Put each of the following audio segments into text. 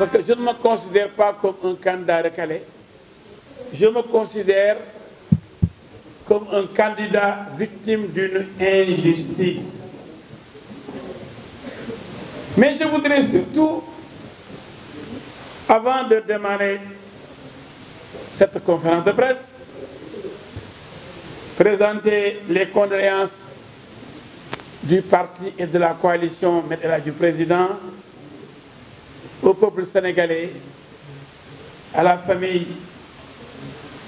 Parce que je ne me considère pas comme un candidat recalé. Je me considère comme un candidat victime d'une injustice. Mais je voudrais surtout, avant de démarrer cette conférence de presse, présenter les condoléances du parti et de la coalition du président au peuple sénégalais, à la famille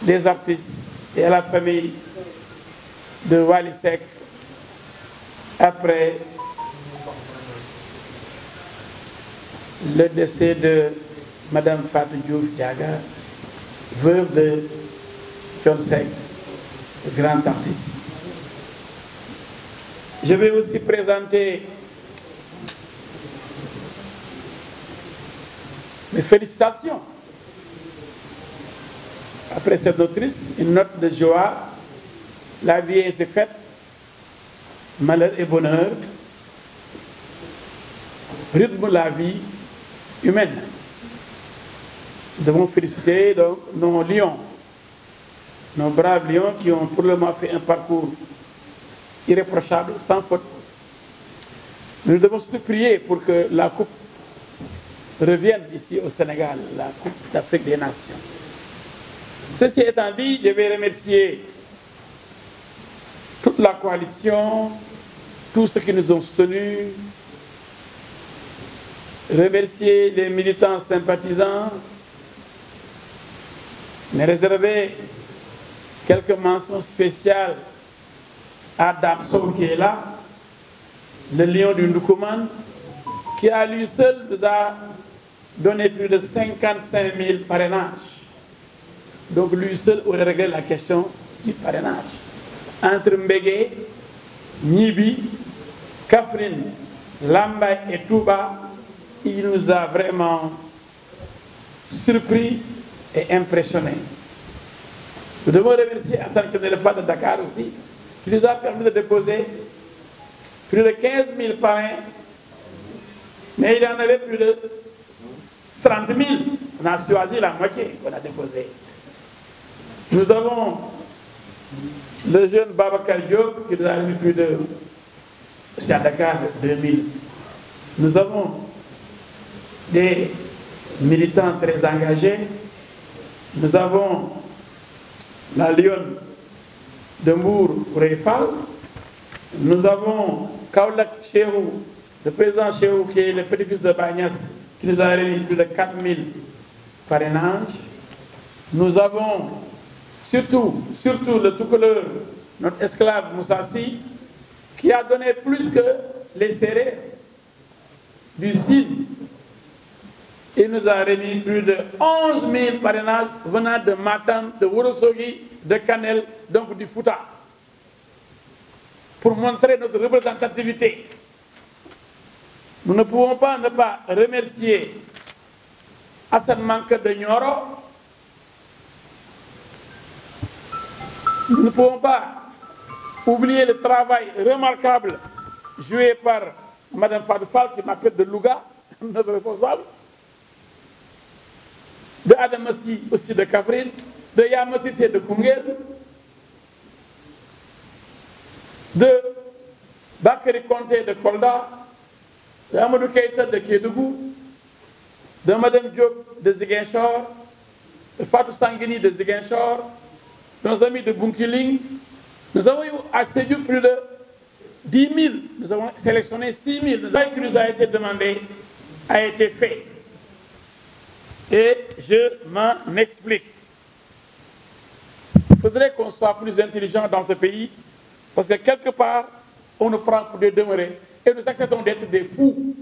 des artistes et à la famille de Wally Seck après le décès de Madame Fatou Diouf Diaga, veuve de Thione Seck, grand artiste. Je vais aussi présenter mes félicitations. Après cette note triste, une note de joie. La vie est faite, malheur et bonheur rythme la vie humaine. Nous devons féliciter donc nos lions, nos braves lions qui ont pour le moment fait un parcours irréprochable, sans faute. Nous devons surtout prier pour que la coupe revienne ici au Sénégal, la Coupe d'Afrique des Nations. Ceci étant dit, je vais remercier toute la coalition, tous ceux qui nous ont soutenus, remercier les militants sympathisants, mais réserver quelques mentions spéciales à Damso qui est là, le lion du Ndoukoumane, qui à lui seul nous a donné plus de 55 000 parrainages. Donc lui seul aurait réglé la question du parrainage. Entre Mbégué, Nibi, Kaffrine, Lambaye et Touba, il nous a vraiment surpris et impressionnés. Nous devons remercier Hassan Kenelefa de Dakar aussi, qui nous a permis de déposer plus de 15 000 parrains, mais il y en avait plus de 30 000. On a choisi la moitié qu'on a déposé. Nous avons le jeune Babacar Diop qui nous a remis plus de, c'est à Dakar, 2000. Nous avons des militants très engagés. Nous avons la Lionne de Mbour Réfal. Nous avons Kaolak Chérou, le président Chérou qui est le petit-fils de Bagnas, qui nous a remis plus de 4000 parrainages. Nous avons surtout le tout-couleur, notre esclave Moussassi, qui a donné plus que les Sérères du Sine. Il nous a remis plus de 11 000 parrainages venant de Matam, de Ourossogui, de Kanel, donc du Fouta, pour montrer notre représentativité. Nous ne pouvons pas ne pas remercier Hassan Manka de Nioro. Nous ne pouvons pas oublier le travail remarquable joué par Mme Fatou Fall, qui m'appelle de Louga, notre responsable, de Adamassi aussi de Kaffrine, de Yamassi de Koungheul, de Bakary Konté de Kolda, de Amadou Keïta de Kédougou, de Mme Diop de Ziguinchor, de Fatou Sanguini de Ziguinchor, nos amis de Bunkiling. Nous avons eu à Sédhiou plus de 10 000. Nous avons sélectionné 6 000. Ce qui nous a été demandé a été fait. Et je m'en explique. Il faudrait qu'on soit plus intelligent dans ce pays, parce que quelque part, on nous prend pour des demeurés et nous acceptons d'être des fous,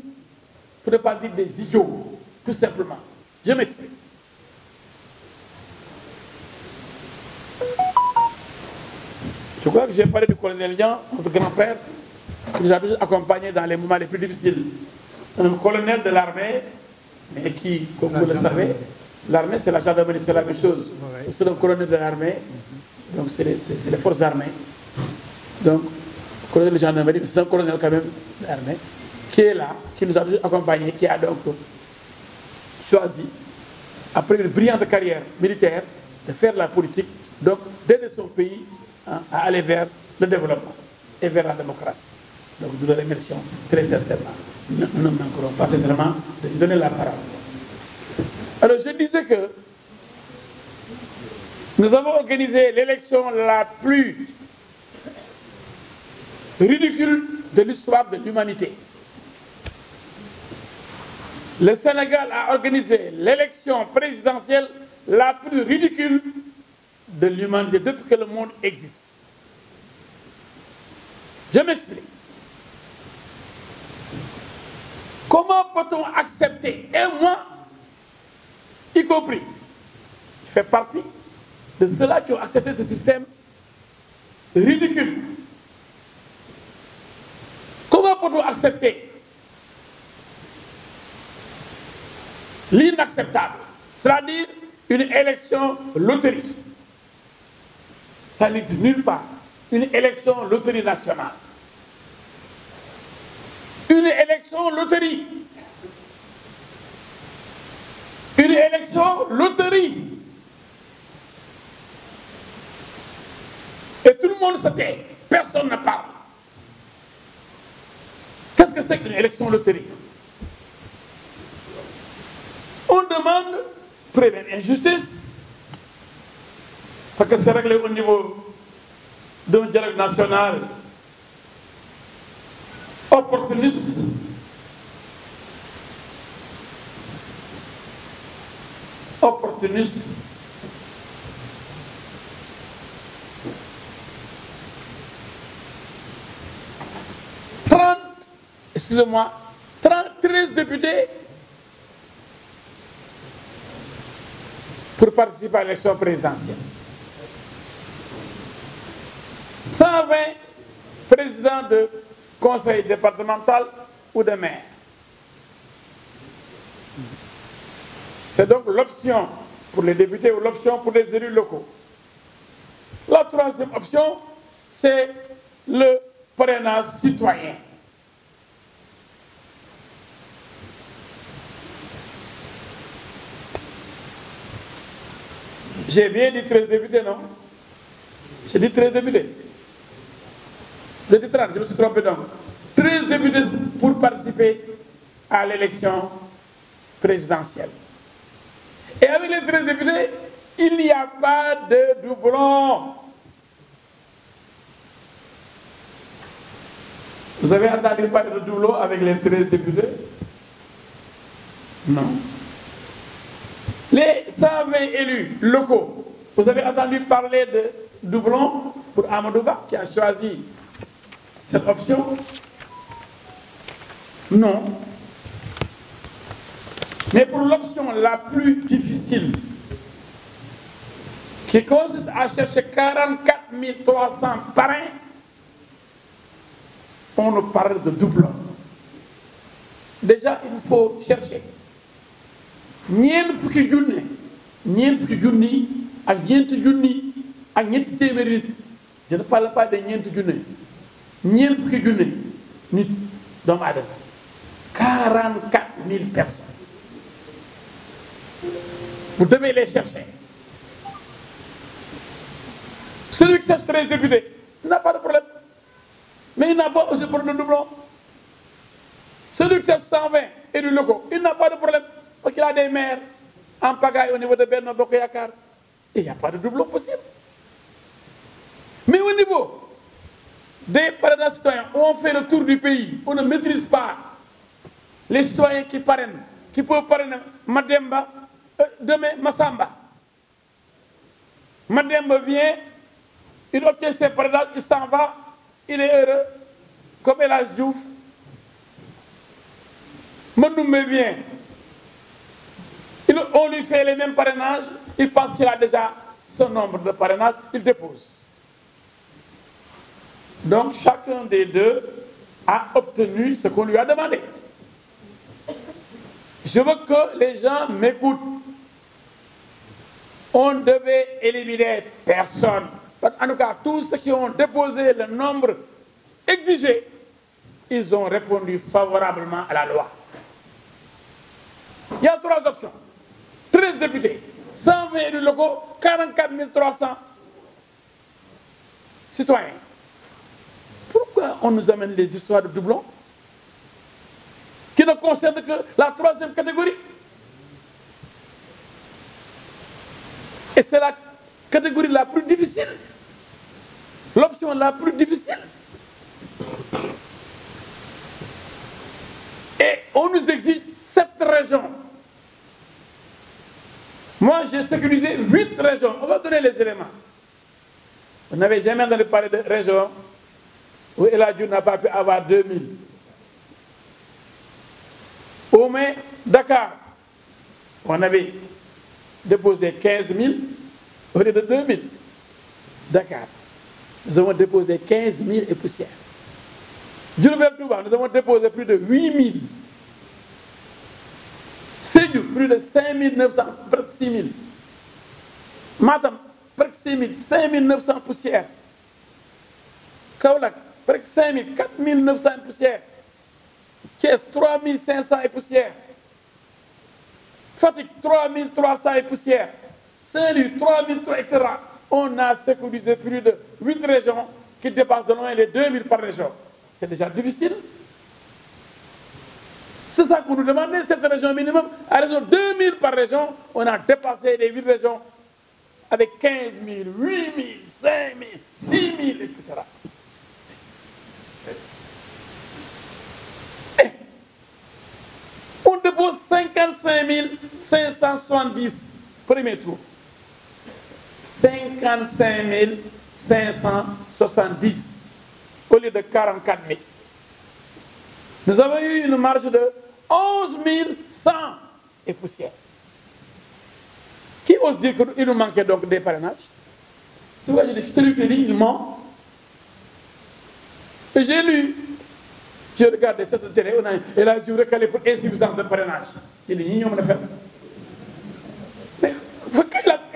pour ne pas dire des idiots, tout simplement. Je m'explique. Je crois que j'ai parlé du colonel Lian, notre grand frère, qui nous a tous accompagnés dans les moments les plus difficiles. Un colonel de l'armée, mais qui, comme vous le savez, l'armée c'est la gendarmerie, c'est la même chose. C'est un colonel de l'armée, donc c'est les forces armées. Donc, colonel de gendarmerie, c'est un colonel quand même de l'armée, qui est là, qui nous a tous accompagnés, qui a donc choisi, après une brillante carrière militaire, de faire la politique, donc d'aider son pays à aller vers le développement et vers la démocratie. Donc nous le remercions très sincèrement. Nous ne manquerons pas certainement de lui donner la parole. Alors je disais que nous avons organisé l'élection la plus ridicule de l'histoire de l'humanité. Le Sénégal a organisé l'élection présidentielle la plus ridicule de l'humanité depuis que le monde existe. Je m'explique. Comment peut-on accepter, et moi, y compris, je fais partie de ceux-là qui ont accepté ce système ridicule. Comment peut-on accepter l'inacceptable, c'est-à-dire une élection loterie? Ça n'existe nulle part. Une élection loterie nationale. Une élection loterie. Une élection loterie. Et tout le monde se tait. Personne ne parle. Qu'est-ce que c'est qu'une élection loterie? On demande, pour une injustice, parce que c'est réglé au niveau d'un dialogue national opportuniste, excusez-moi, 13 députés pour participer à l'élection présidentielle. 120 présidents de conseil départemental ou de maire. C'est donc l'option pour les députés ou l'option pour les élus locaux. La troisième option, c'est le parrainage citoyen. J'ai bien dit 13 députés, non? J'ai dit 13 députés. J'ai dit 30, je me suis trompé donc. 13 députés pour participer à l'élection présidentielle. Et avec les 13 députés, il n'y a pas de doublon. Vous avez entendu parler de doublon avec les 13 députés? Non. Les 120 élus locaux, vous avez entendu parler de doublon pour Amadouba qui a choisi cette option? Non. Mais pour l'option la plus difficile, qui consiste à chercher 44 300 parrains, on nous parle de doublon. Déjà, il faut chercher. ñeent fukki junni ak ñeenti junni ak ñetti téeméeri nit. Je ne parle pas de ñeenti junni. ñeent fukki junni nit doomu aadama. 44 000 personnes. Vous devez les chercher. Celui qui cherche 13 députés n'a pas de problème. Mais il n'a pas aussi problème de doublon. Celui qui cherche 120 élus locaux, il n'a pas de problème. Parce qu'il a des maires en pagaille au niveau de Benno Bokk Yakaar. Et il n'y a pas de doublon possible. Mais au niveau des parrainages citoyens, on fait le tour du pays, on ne maîtrise pas les citoyens qui parrainent, qui peuvent parrainer Mademba, demain Massamba. Mademba vient, il obtient ses parrainages, il s'en va, il est heureux, comme El Hadji Diouf. Manoumbe vient. On lui fait les mêmes parrainages, il pense qu'il a déjà son nombre de parrainages, il dépose. Donc chacun des deux a obtenu ce qu'on lui a demandé. Je veux que les gens m'écoutent. On devait éliminer personne. En tout cas, tous ceux qui ont déposé le nombre exigé, ils ont répondu favorablement à la loi. Il y a 3 options. 13 députés, 120 élus locaux, 44 300 citoyens. Pourquoi on nous amène les histoires de doublons qui ne concernent que la 3e catégorie? Et c'est la catégorie la plus difficile, l'option la plus difficile. Et on nous exige 7 régions. Moi, j'ai sécurisé 8 régions. On va donner les éléments. Vous n'avez jamais entendu parler de régions où El Hadji n'a pas pu avoir 2000. Au moins, Dakar, on avait déposé 15 000 au lieu de 2000. Dakar, nous avons déposé 15 000 et poussières. Diourbel Touba, nous avons déposé plus de 8 000. Sédhiou, plus de 5 900, presque 6 000. Matam, presque 6 000, 5 900 poussières. Kaolack, presque 5 000, 4 900 poussières. Thiès, 3 500 et poussières. Fatick, 3 300 et poussières. Saint-Louis, 3 300, etc. On a sécurisé plus de 8 régions qui dépassent de loin les 2 000 par région. C'est déjà difficile. C'est ça qu'on nous demandait, cette région minimum. À raison de 2 000 par région, on a dépassé les 8 régions avec 15 000, 8 000, 5 000, 6 000, etc. Et on dépose 55 570 premier tour. 55 570 au lieu de 44 000. Nous avons eu une marge de 11 100 et poussière. Qui ose dire qu'il nous manquait donc des parrainages? C'est pourquoi je dis que celui qui dit il ment. J'ai lu, j'ai regardé cette télé, elle a dû recaler pour insuffisance de parrainage. Il dit, nous avons fait. Mais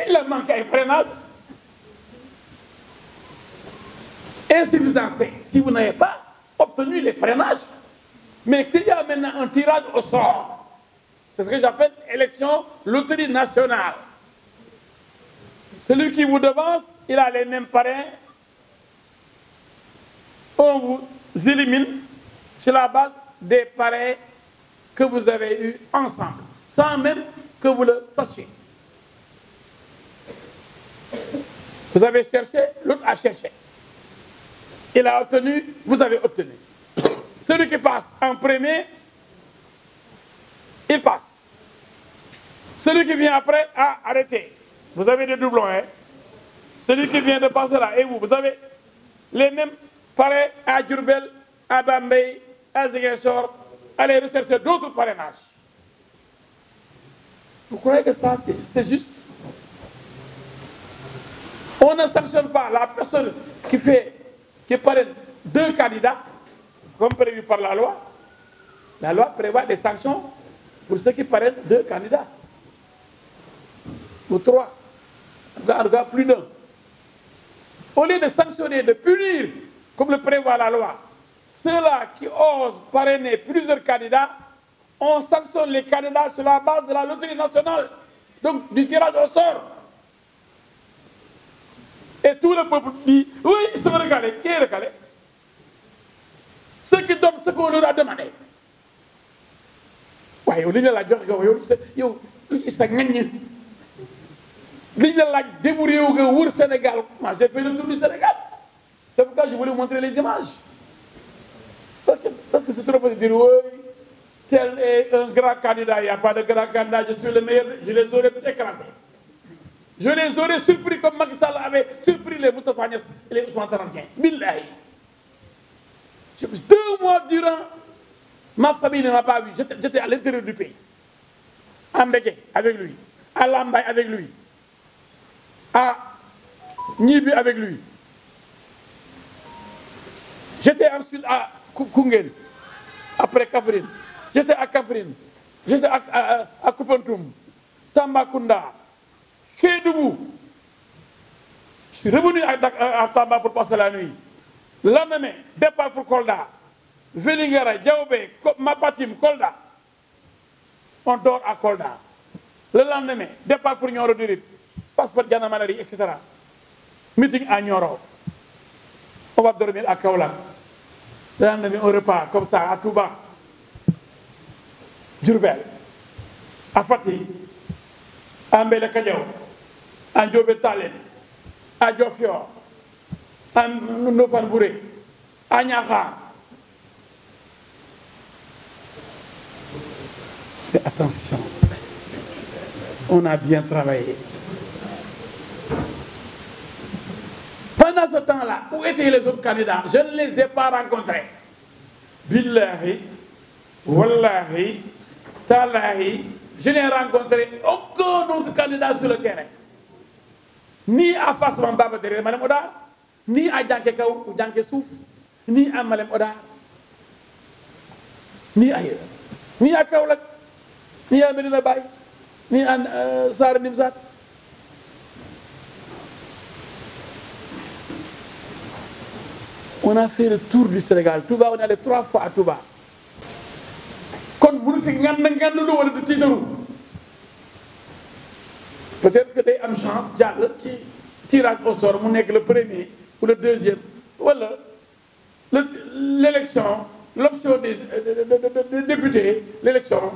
il a manqué un parrainage. Insuffisance, c'est si vous n'avez pas obtenu les parrainages. Mais qu'il y a maintenant un tirage au sort. C'est ce que j'appelle élection loterie nationale. Celui qui vous devance, il a les mêmes parrains. On vous élimine sur la base des parrains que vous avez eus ensemble, sans même que vous le sachiez. Vous avez cherché, l'autre a cherché. Il a obtenu, vous avez obtenu. Celui qui passe en premier, il passe. Celui qui vient après a arrêté. Vous avez des doublons, hein? Celui qui vient de passer là, et vous avez les mêmes parrains à Diourbel, à Bambey, à Ziguinchor, allez rechercher d'autres parrainages. Vous croyez que ça, c'est juste? On ne sanctionne pas la personne qui parraine 2 candidats, comme prévu par la loi. La loi prévoit des sanctions pour ceux qui parrainent 2 candidats. Ou 3. En tout cas, plus d'un. Au lieu de sanctionner, de punir, comme le prévoit la loi, ceux-là qui osent parrainer plusieurs candidats, on sanctionne les candidats sur la base de la loterie nationale, donc du tirage au sort. Et tout le peuple dit, oui, ils sont recalés. Qui est recalé? Ceux qui donnent ce qu'on leur a demandé. Ouais, yo, ligne la jox yo, lu sa ngagn. Ligne la débrouiller au Sénégal. Moi, j'ai fait le tour du Sénégal. C'est pourquoi je voulais vous montrer les images. Parce que c'est trop facile de dire, oui, tel est un grand candidat, il n'y a pas de grand candidat, je suis le meilleur, je les aurais écrasés. Je les aurais surpris comme Macky Sall avait surpris les Moustapha Niasse et les Ousmane Tanor Dieng. Billahi. 2 mois durant, ma famille ne m'a pas vu. J'étais à l'intérieur du pays. À Mbeke avec lui, à Lambaye avec lui, à Nibi avec lui. J'étais ensuite à Koungheul, après Kaffrine. J'étais à Kaffrine, j'étais à Koupentoum, Tambacounda, Kédougou. Je suis revenu à Tamba pour passer la nuit. Le lendemain, départ pour Kolda, Vélingara, Diaobé, Mapatim, Kolda. on dort à Kolda. Le lendemain, départ pour Nioro du Rip, passeport Diana Maladie, etc. Meeting à Nioro. On va dormir à Kaolack. Le lendemain, on repart comme ça à Touba, Diourbel, à Fatick, à Mbele Kadiaw, à Ndiobé Talen, à Diofior, à Ndofane Bouré, à Niakhar. Mais attention, on a bien travaillé. Pendant ce temps-là, où étaient les autres candidats? Je ne les ai pas rencontrés. Billahi, Wallahi, Talahi, je n'ai rencontré aucun autre candidat sur le terrain. Ni à Fassman Baba derrière Malem Odar, ni à Djanké Kaou ou Djanké Souf, ni à Malem Odar, ni ailleurs. Ni à Kaoulak, ni à Medina Baye, ni à Sar Nimzat. On a fait le tour du Sénégal. Touba, on est allé 3 fois à Touba. Peut-être que des une chance, qui tirage au sort, le premier ou le deuxième, voilà, l'élection, l'option des députés, l'élection,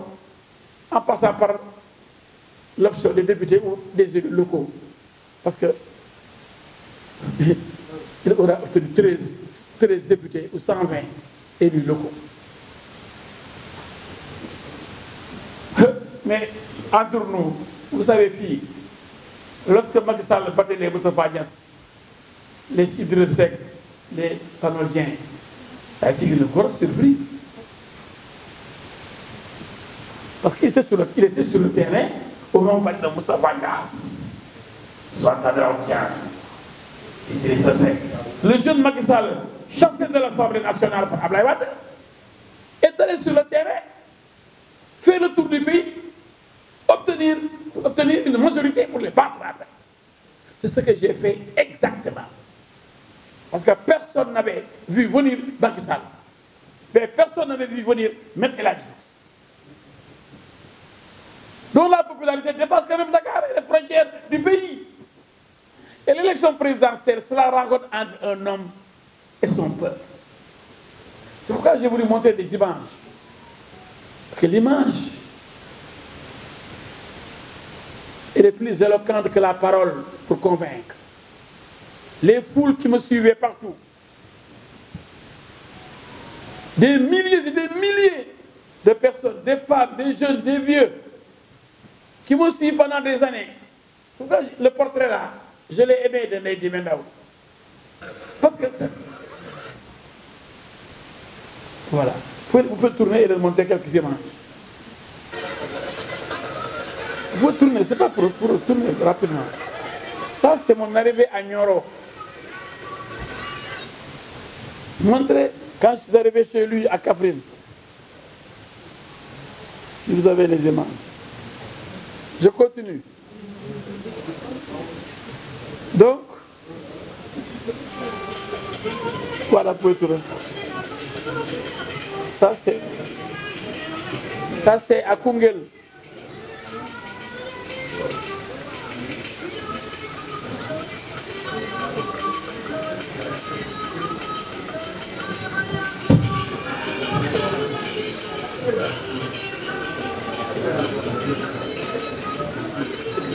en passant par l'option des députés ou des élus locaux. Parce que il aura obtenu 13 députés ou 120 élus locaux. Mais entre nous, vous savez, filles, lorsque Macky Sall battait les Moustapha Niasse, les Idriss Seck, les Tanor Dieng, ça a été une grosse surprise. Parce qu'il était sur le terrain au nom de Moustapha Niasse, soit Tanor Dieng, Idriss Seck. Le jeune Macky Sall, chassé de l'Assemblée nationale par Abdoulaye Wade, est allé sur le terrain, faire le tour du pays, obtenir une majorité pour les battre après. C'est ce que j'ai fait exactement. Parce que personne n'avait vu venir Macky Sall. Mais personne n'avait vu venir même El Hadji. Donc la popularité dépasse quand même Dakar et les frontières du pays. Et l'élection présidentielle, c'est la rencontre entre un homme et son peuple. C'est pourquoi j'ai voulu montrer des images. Parce que l'image est plus éloquente que la parole pour convaincre. Les foules qui me suivaient partout, des milliers et des milliers de personnes, des femmes, des jeunes, des vieux, qui m'ont suivi pendant des années. C'est pourquoi le portrait là, je l'ai aimé de Lady Mendaou. Parce que c'est... Voilà. Vous pouvez tourner et leur montrer quelques images. Vous tournez, c'est pas pour tourner rapidement. Ça, c'est mon arrivée à Nioro. Montrez quand je suis arrivé chez lui à Kaffrine. Si vous avez les images. Je continue. Donc, voilà pour tourner. Ça, c'est à Koungheul.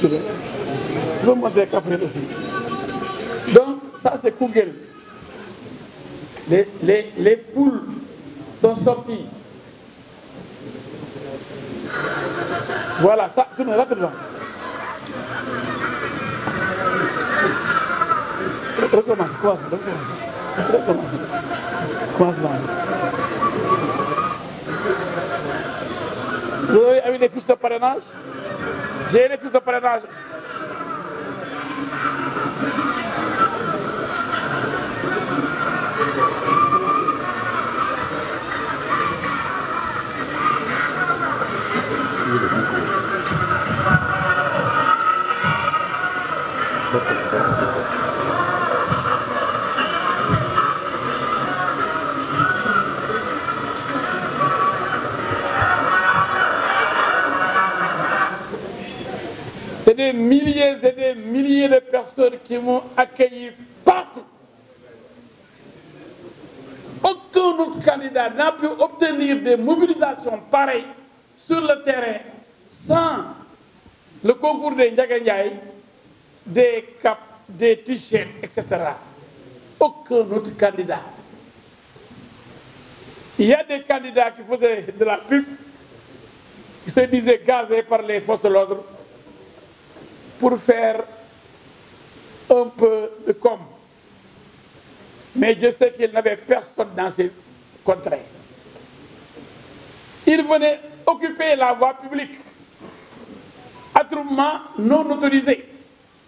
Je vais montrer Kaffrine aussi. Donc, ça c'est Koungheul. Les foules sont sorties. Voilà, ça, tournez rapidement. Recommence. Vous avez des fiches de parrainage? J'ai les fiches de parrainage. C'est des milliers et des milliers de personnes qui m'ont accueilli partout. Aucun autre candidat n'a pu obtenir des mobilisations pareilles sur le terrain sans le concours des Ndiaga Ndiaye, des caps, des t-shirts, etc. Aucun autre candidat. Il y a des candidats qui faisaient de la pub, qui se disaient gazés par les forces de l'ordre pour faire un peu de com. Mais je sais qu'il n'avait personne dans ces contrées. Ils venaient occuper la voie publique, attroupement non autorisé,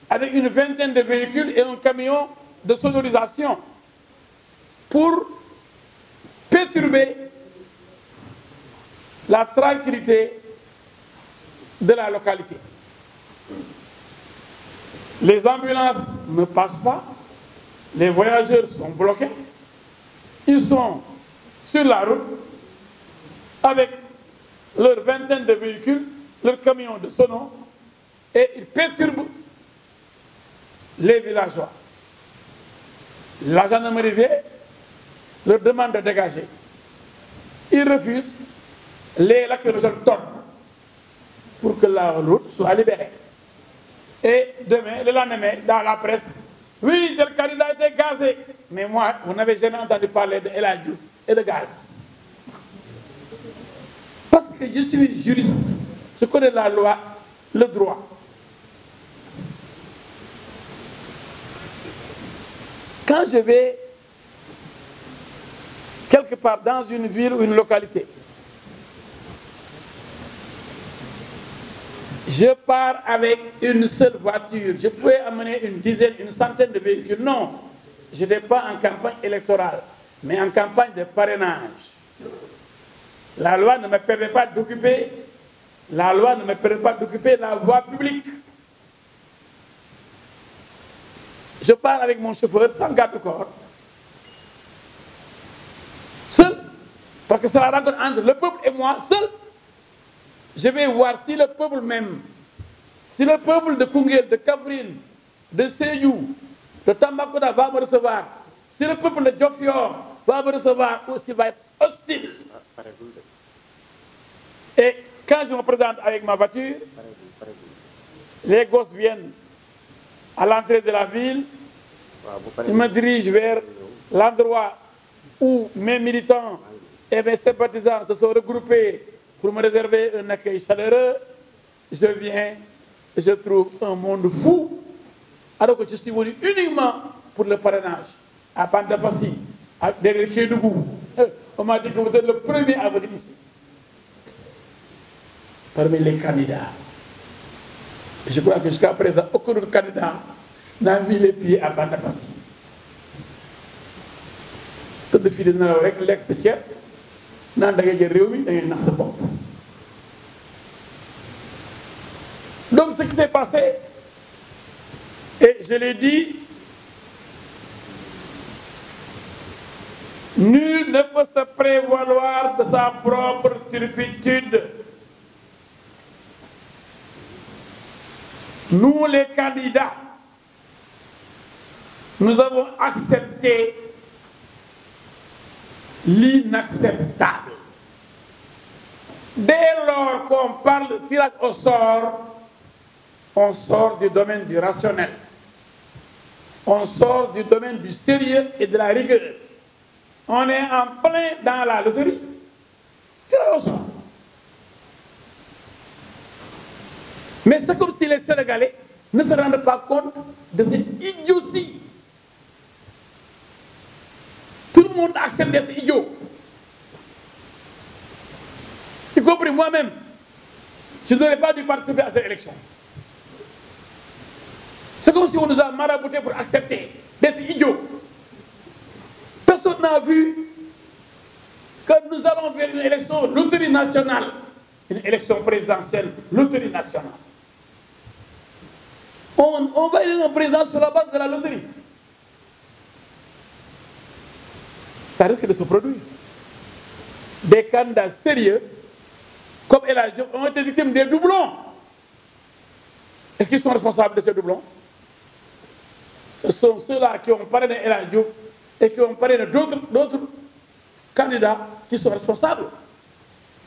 avec une vingtaine de véhicules et un camion de sonorisation pour perturber la tranquillité de la localité. Les ambulances ne passent pas, les voyageurs sont bloqués, ils sont sur la route avec leur vingtaine de véhicules, leur camion de sono, et ils perturbent les villageois. La gendarmerie vient, leur demande de dégager. Ils refusent, les lacrymogènes tombent pour que la route soit libérée. Et demain, le lendemain, dans la presse, oui, tel candidat a été gazé. Mais moi, vous n'avez jamais entendu parler de El Hadji Diouf et de gaz. Parce que je suis juriste, je connais la loi, le droit. Quand je vais quelque part dans une ville ou une localité, je pars avec une seule voiture. Je pouvais amener une dizaine, une centaine de véhicules. Non, je n'étais pas en campagne électorale, mais en campagne de parrainage. La loi ne me permet pas d'occuper la voie publique. Je pars avec mon chauffeur sans garde-corps, seul, parce que c'est la rencontre entre le peuple et moi, seul. Je vais voir si le peuple même, si le peuple de Koungheul, de Kaffrine, de Sédhiou, de Tambacounda va me recevoir, si le peuple de Diofior va me recevoir ou s'il va être hostile. Et quand je me présente avec ma voiture, les gosses viennent à l'entrée de la ville, ils me dirigent vers l'endroit où mes militants et mes sympathisants se sont regroupés pour me réserver un accueil chaleureux. Je viens et je trouve un monde fou, alors que je suis venu uniquement pour le parrainage, à Bandafassi, derrière Kédougou. On m'a dit que vous êtes le premier à venir ici. Parmi les candidats. Je crois que jusqu'à présent, aucun autre candidat n'a mis les pieds à Bandafassi. Tout de suite, nous avons l'ex-tiers. Nous avons donc ce qui s'est passé, et je l'ai dit, nul ne peut se prévaloir de sa propre turpitude. Nous, les candidats, nous avons accepté l'inacceptable. Dès lors qu'on parle de tirage au sort, on sort du domaine du rationnel. On sort du domaine du sérieux et de la rigueur. On est en plein dans la loterie. Tirage au sort. Mais c'est comme si les Sénégalais ne se rendent pas compte de cette idiotie. Tout le monde accepte d'être idiot. Y compris moi-même. Je n'aurais pas dû participer à cette élection. C'est comme si on nous a marabouté pour accepter d'être idiot. Personne n'a vu que nous allons vers une élection, loterie nationale. Une élection présidentielle, loterie nationale. On va élire un président sur la base de la loterie. Ça risque de se produire. Des candidats sérieux, comme El Hadji Diouf, ont été victimes des doublons. Est-ce qu'ils sont responsables de ces doublons? Ce sont ceux-là qui ont parrainé El Hadji Diouf et qui ont parrainé d'autres candidats qui sont responsables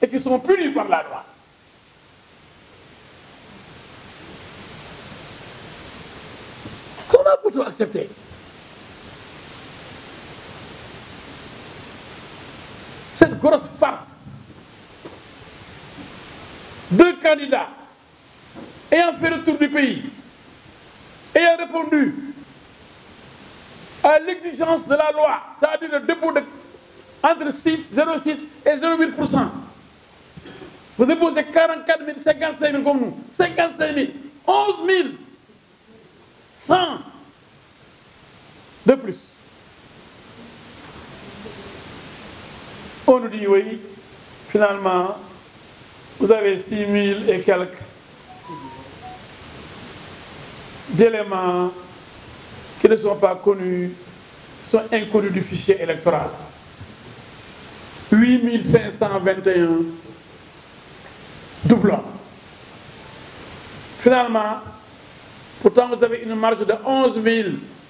et qui sont punis par la loi. Comment peut-on accepter cette grosse farce? Deux candidats ayant fait le tour du pays, ayant répondu à l'exigence de la loi, c'est-à-dire le dépôt de entre 0,6 et 0,8%. Vous déposez 44 000, 55 000 comme nous, 55 000, 11 100 de plus. On nous dit oui, finalement, vous avez 6 000 et quelques d'éléments qui ne sont pas connus, qui sont inconnus du fichier électoral. 8 521 doublons. Finalement, pourtant vous avez une marge de 11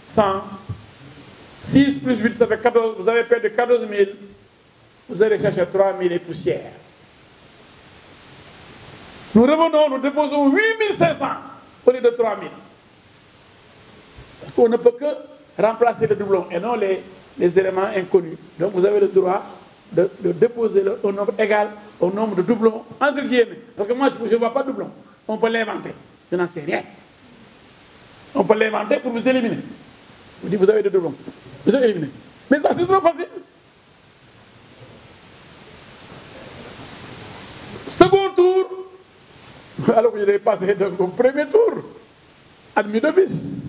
100. 6 plus 8, ça fait 14. Vous avez perdu 14 000. Vous allez chercher 3 000 et poussières. Nous revenons, nous déposons 8 500 au lieu de 3 000. Parce qu'on ne peut que remplacer le doublon et non les éléments inconnus. Donc vous avez le droit de déposer un nombre égal au nombre de doublons, entre guillemets. Parce que moi, je ne vois pas de doublons. On peut l'inventer. Je n'en sais rien. On peut l'inventer pour vous éliminer. Vous dites, vous avez des doublons. Vous êtes éliminé. Mais ça, c'est trop facile. Second tour, alors que je l'ai passé donc au premier tour, admis d'office.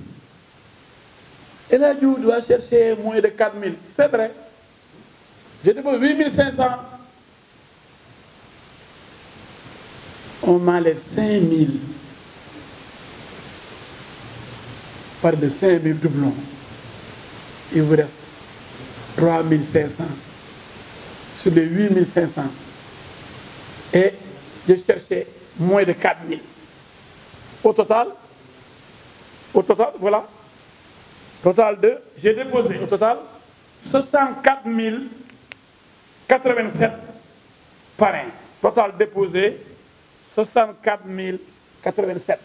Et là, Dieu doit chercher moins de 4 000. C'est vrai. Je dépose 8 500. On m'enlève 5 000. Par de 5 000 doublons. Il vous reste 3 500 sur les 8 500. Et je cherchais moins de 4 000. Au total, voilà. Total de, j'ai déposé au total 64 087 parrains. Total déposé 64 087.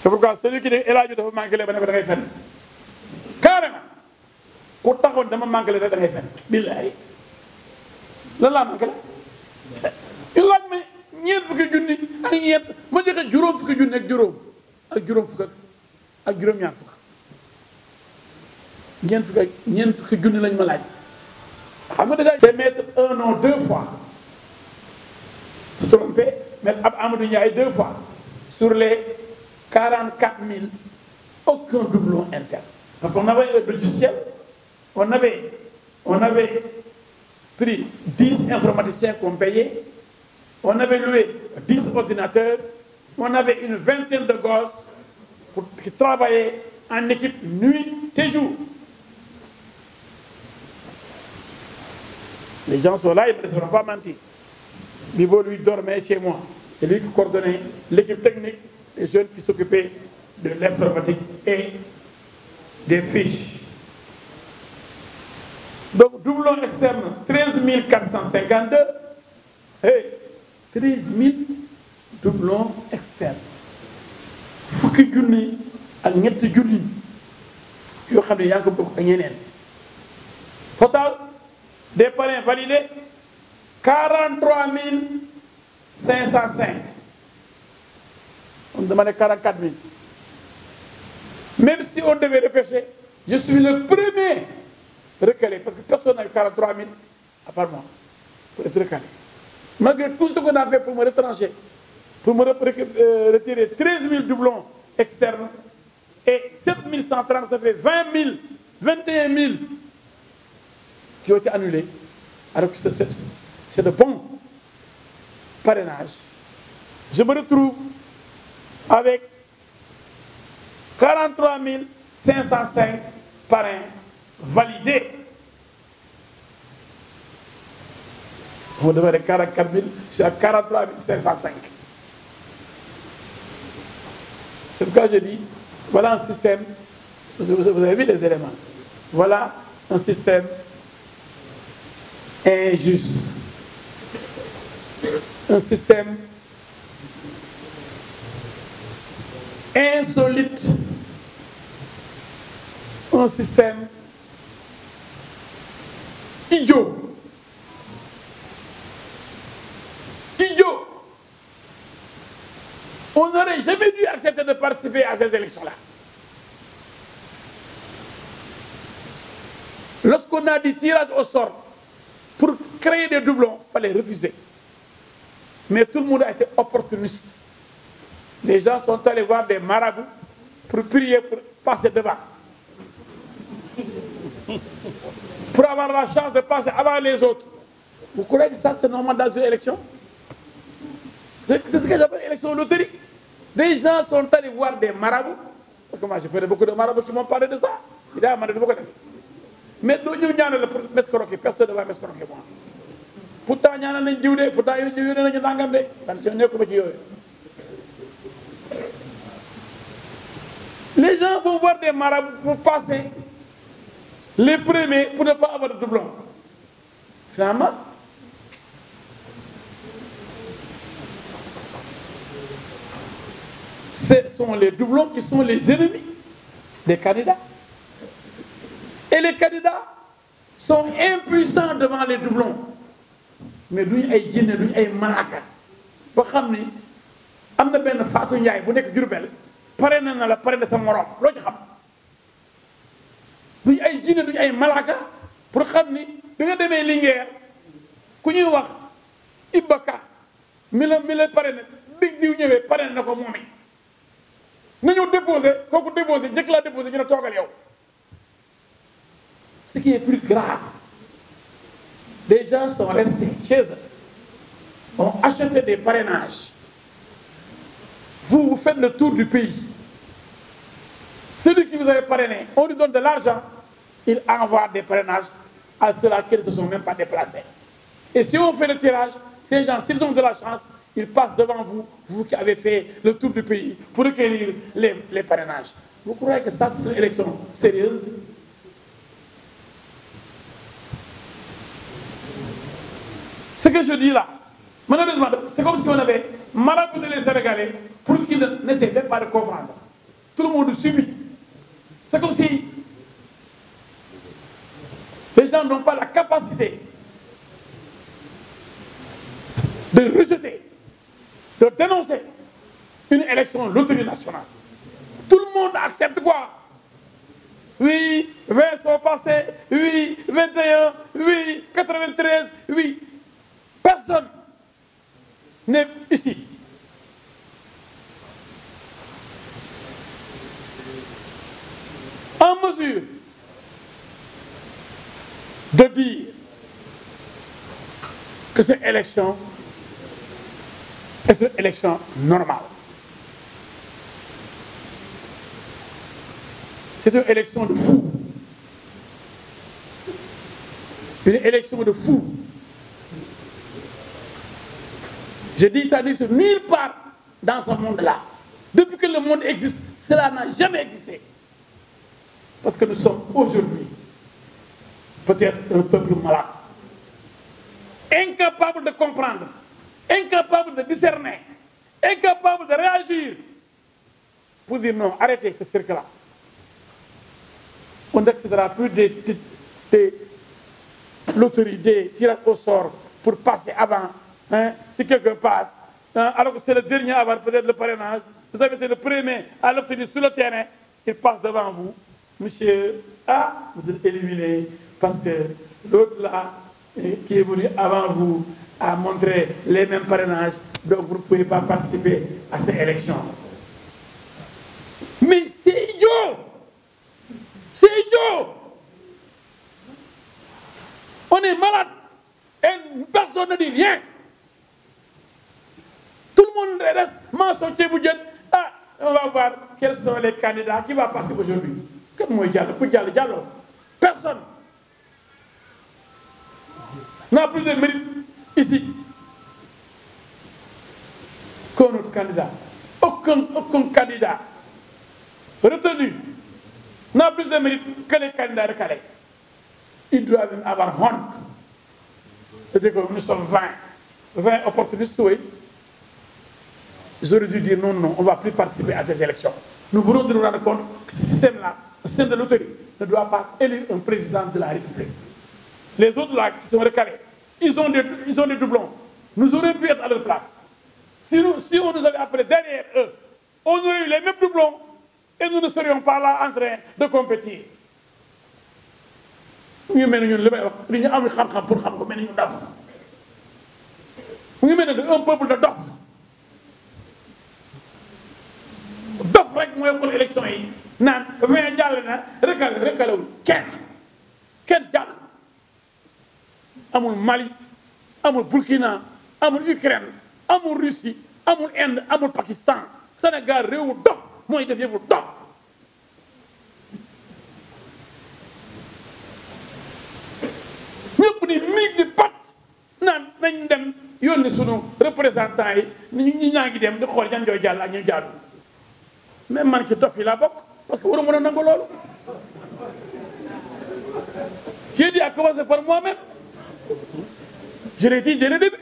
C'est pourquoi celui qui dit El Hadji dafa manqué les ba ne ko da ngay fenn carrément ku taxawoon dama manqué les rek da ngay fenn billahi lan laa manqué la il laaj ma ñeent fukki junni ak ñeent ma joxe juróom fukki junni ak juróom fukk ak juróom-ñaar fukk ñeent fukki junni lañ ma laaj xam nga déjà c'est mettre un nom 2 fois se tromper mettre ab Amadou Ndiaye 2 fois sur les 44 000, aucun doublon interne. Parce qu'on avait un logiciel, on avait pris 10 informaticiens qu'on payait, on avait loué 10 ordinateurs, on avait une vingtaine de gosses qui travaillaient en équipe nuit et jour. Les gens sont là, ils ne me laisseront pas mentir. Bibo lui dormait chez moi. C'est lui qui coordonnait l'équipe technique, les jeunes qui s'occupaient de l'informatique et des fiches. Donc, doublon externe, 13 452. Et 13 000 doublons externes. Fukki junni ak ñetti junni yoo xam ne yaa ngi ko bokk ak ñeneen. Total des parrains validés 43 505. On demandait 44 000. Même si on devait repêcher, je suis le premier recalé, parce que personne n'a eu 43 000 à part moi pour être recalé. Malgré tout ce qu'on a fait pour me retrancher, pour me retirer 13 000 doublons externes et 7 130, ça fait 20 000, 21 000 qui ont été annulés. Alors que c'est de bons parrainages. Je me retrouve avec 43 505 parrains validés. On devrait 44 000 sur 43 505. C'est pourquoi je dis, voilà un système, vous avez vu les éléments, voilà un système injuste, un système insolite, un système idiot. Idiot. On n'aurait jamais dû accepter de participer à ces élections-là. Lorsqu'on a dit tirage au sort pour créer des doublons, il fallait refuser. Mais tout le monde a été opportuniste. Les gens sont allés voir des marabouts pour prier, pour passer devant. Pour avoir la chance de passer avant les autres. Vous croyez que ça, c'est normal dans une élection? C'est ce que j'appelle élection loterie. Des gens sont allés voir des marabouts. Parce que moi, je connais beaucoup de marabouts qui m'ont parlé de ça. Il a demandé de beaucoup de choses. Mais nous, nous avons pour m'escroquer. Personne ne va m'escroquer, moi. Pourtant, nous avons dit, pourtant, nous avons dit, les gens vont voir des marabouts pour passer les premiers pour ne pas avoir de doublons. Finalement, ce sont les doublons qui sont les ennemis des candidats. Et les candidats sont impuissants devant les doublons. Mais nous, ay jinne nous ay malaka ba xamni amna ben Fatou Ndiaye bu nek Diourbel paré na la paré na sa morom lo ci xam duñ ay jinne duñ ay malaka pour xamni bi nga démé Linguère ku ñuy wax Ibaka mi la paré na big diw ñëwé paré na ko momi nañu déposer koku déposer jëk la déposer ñu na togal yow. Ce qui est plus grave, des gens sont restés chez eux, ont acheté des parrainages. Vous faites le tour du pays. Celui qui vous avait parrainé, on lui donne de l'argent, il envoie des parrainages à ceux-là qui ne se sont même pas déplacés. Et si on fait le tirage, ces gens, s'ils ont de la chance, ils passent devant vous, vous qui avez fait le tour du pays, pour recueillir les parrainages. Vous croyez que ça, c'est une élection sérieuse? Ce que je dis là, malheureusement, c'est comme si on avait marabouté les Sénégalais pour qu'ils n'essaient même pas de comprendre. Tout le monde subit. C'est comme si les gens n'ont pas la capacité de rejeter, de dénoncer une élection loterie nationale. Tout le monde accepte quoi? Oui, 20 sont passés, oui, 21, oui, 93, oui. Personne n'est ici. En mesure de dire que cette élection est une élection normale. C'est une élection de fous. Une élection de fous. Je dis ça sur nulle part dans ce monde-là. Depuis que le monde existe, cela n'a jamais existé. Parce que nous sommes aujourd'hui peut-être un peuple malade, incapable de comprendre, incapable de discerner, incapable de réagir pour dire non, arrêtez ce cirque-là. On n'acceptera plus des loteries, des tirages au sort pour passer avant. Hein, si quelqu'un passe, hein, alors que c'est le dernier à avoir peut-être le parrainage, vous avez été le premier à l'obtenir sur le terrain, il passe devant vous. Monsieur, ah, vous êtes éliminé parce que l'autre là, qui est venu avant vous, a montré les mêmes parrainages, donc vous ne pouvez pas participer à ces élections. Mais c'est idiot! C'est idiot! On est malade et personne ne dit rien. Tout le monde reste mensonnier. Ah, on va voir quels sont les candidats qui vont passer aujourd'hui. Comment Diallo? Personne n'a plus de mérite ici qu'un autre candidat. Aucun candidat retenu n'a plus de mérite que les candidats recalés. Ils doivent même avoir honte de dire que nous sommes 20 opportunistes, oui. Ils auraient dû dire non, non, on ne va plus participer à ces élections. Nous voulons nous rendre compte que ce système-là, le système de loterie, ne doit pas élire un président de la République. Les autres là qui sont recalés, ils ont des doublons. Nous aurions pu être à leur place. Si on nous avait appelé derrière eux, on aurait eu les mêmes doublons et nous ne serions pas là en train de compétir. Nous sommes un peuple de dof. Dof rek mooy xool élection yi naan 20 jàll na recalé wu kenn jàll. Amul Mali, amul Burkina, amul Ukraine, amul Russie, amul Inde, amul Pakistan. Sénégal réewu dof mooy def yëfu dof. ñëpp ni miig di pat naan nañ dem yónni sunu représentants yi ñu ñaa ngi dem di xool ñan ñooy jàll ak ñu jàllu. Même man ci dof yi laa bokk parce que waru mën a nangu loolu. J'ai dit à commencer par moi-même. Je l'ai dit dès le début.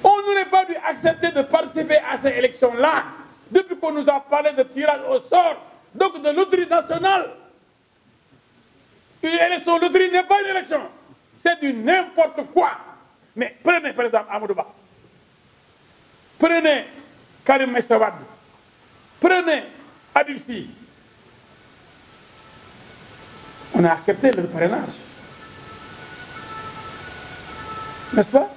On n'aurait pas dû accepter de participer à ces élections-là depuis qu'on nous a parlé de tirage au sort, donc de loterie nationale. Une élection loterie n'est pas une élection. C'est du n'importe quoi. Mais prenez par exemple Amadou Ba. Prenez Karim Meïssa Wade. Prenez Habib Sy. On a accepté le parrainage. N'est-ce pas?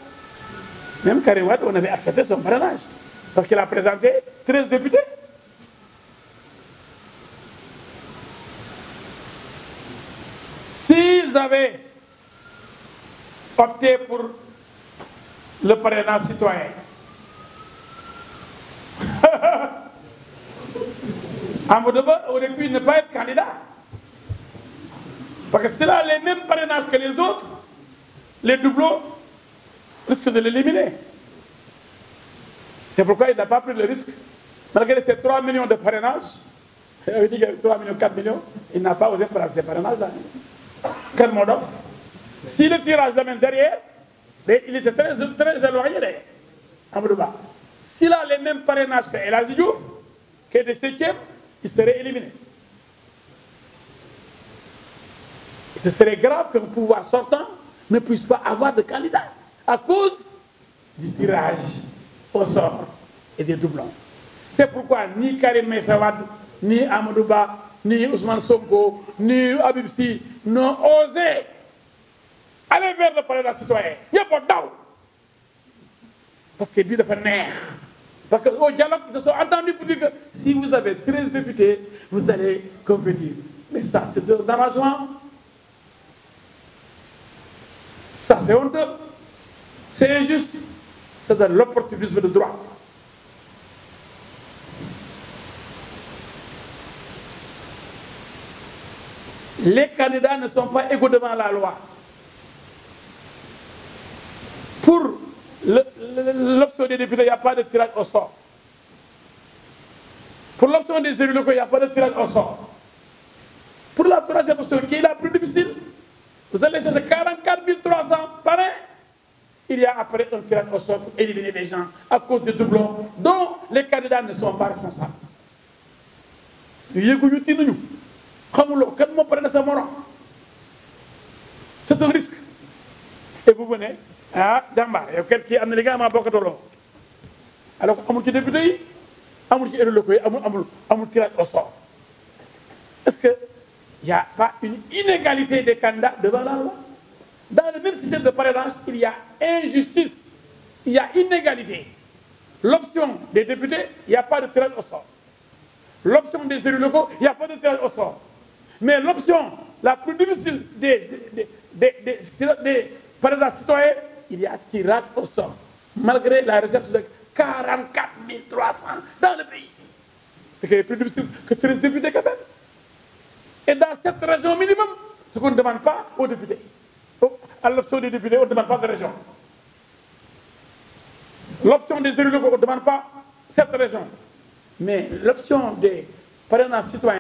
Même Karim Wade, on avait accepté son parrainage. Parce qu'il a présenté 13 députés. S'ils avaient opté pour le parrainage citoyen, Amadou Ba aurait pu ne pas être candidat. Parce que s'il a les mêmes parrainages que les autres, les doublons risquent de l'éliminer. C'est pourquoi il n'a pas pris le risque. Malgré ces 3 millions de parrainages, il avait dit qu'il y avait 3 millions, 4 millions, il n'a pas osé prendre ces parrainages-là. Quel Modoff. Si le tirage l'amène derrière, il était très éloigné derrière. Amadou Ba. S'il a les mêmes parrainages que El Hadji Diouf, qui était 7e, il serait éliminé. Ce serait grave qu'un pouvoir sortant ne puisse pas avoir de candidat à cause du tirage au sort et des doublons. C'est pourquoi ni Karim Meïssa Wade, ni Amadou Ba, ni Ousmane Sonko, ni Habib Sy n'ont osé aller vers le parrainage citoyen. Il n'y a pas d'eau. Parce que lui, il fait nerf. Parce qu'au dialogue, ils se sont entendus pour dire que si vous avez 13 députés, vous allez compétir. Mais ça, c'est de l'arrangement. Ça, c'est honteux. C'est injuste. C'est de l'opportunisme de droit. Les candidats ne sont pas égaux devant la loi. Pour l'option des députés, il n'y a pas de tirage au sort. Pour l'option des élus locaux, il n'y a pas de tirage au sort. Pour la troisième option, qui est la plus difficile, vous allez chercher 44 300 par an. Il y a après un tirage au sort pour éliminer les gens à cause des doublons dont les candidats ne sont pas responsables. C'est un risque. Et vous venez, ah, Djamba, il y a quelqu'un qui a amené les gars à ma boca de l'eau. Alors, il y a des députés, il y a des locaux, il y a un tirage au sort. Est-ce qu'il n'y a pas une inégalité des candidats devant la loi? Dans le même système de parrainage, il y a injustice, il y a inégalité. L'option des députés, il n'y a pas de tirage au sort. L'option des élus locaux, il n'y a pas de tirage au sort. Mais l'option la plus difficile des parrainages citoyens, il y a tirage au sort. Malgré la recherche de 44 300 dans le pays. C'est qu'il est plus difficile que 13 députés quand même. Et dans cette région minimum, ce qu'on ne demande pas aux députés. À l'option des députés, on ne demande pas de région. L'option des élus locaux, on ne demande pas cette région. Mais l'option des parrainages citoyens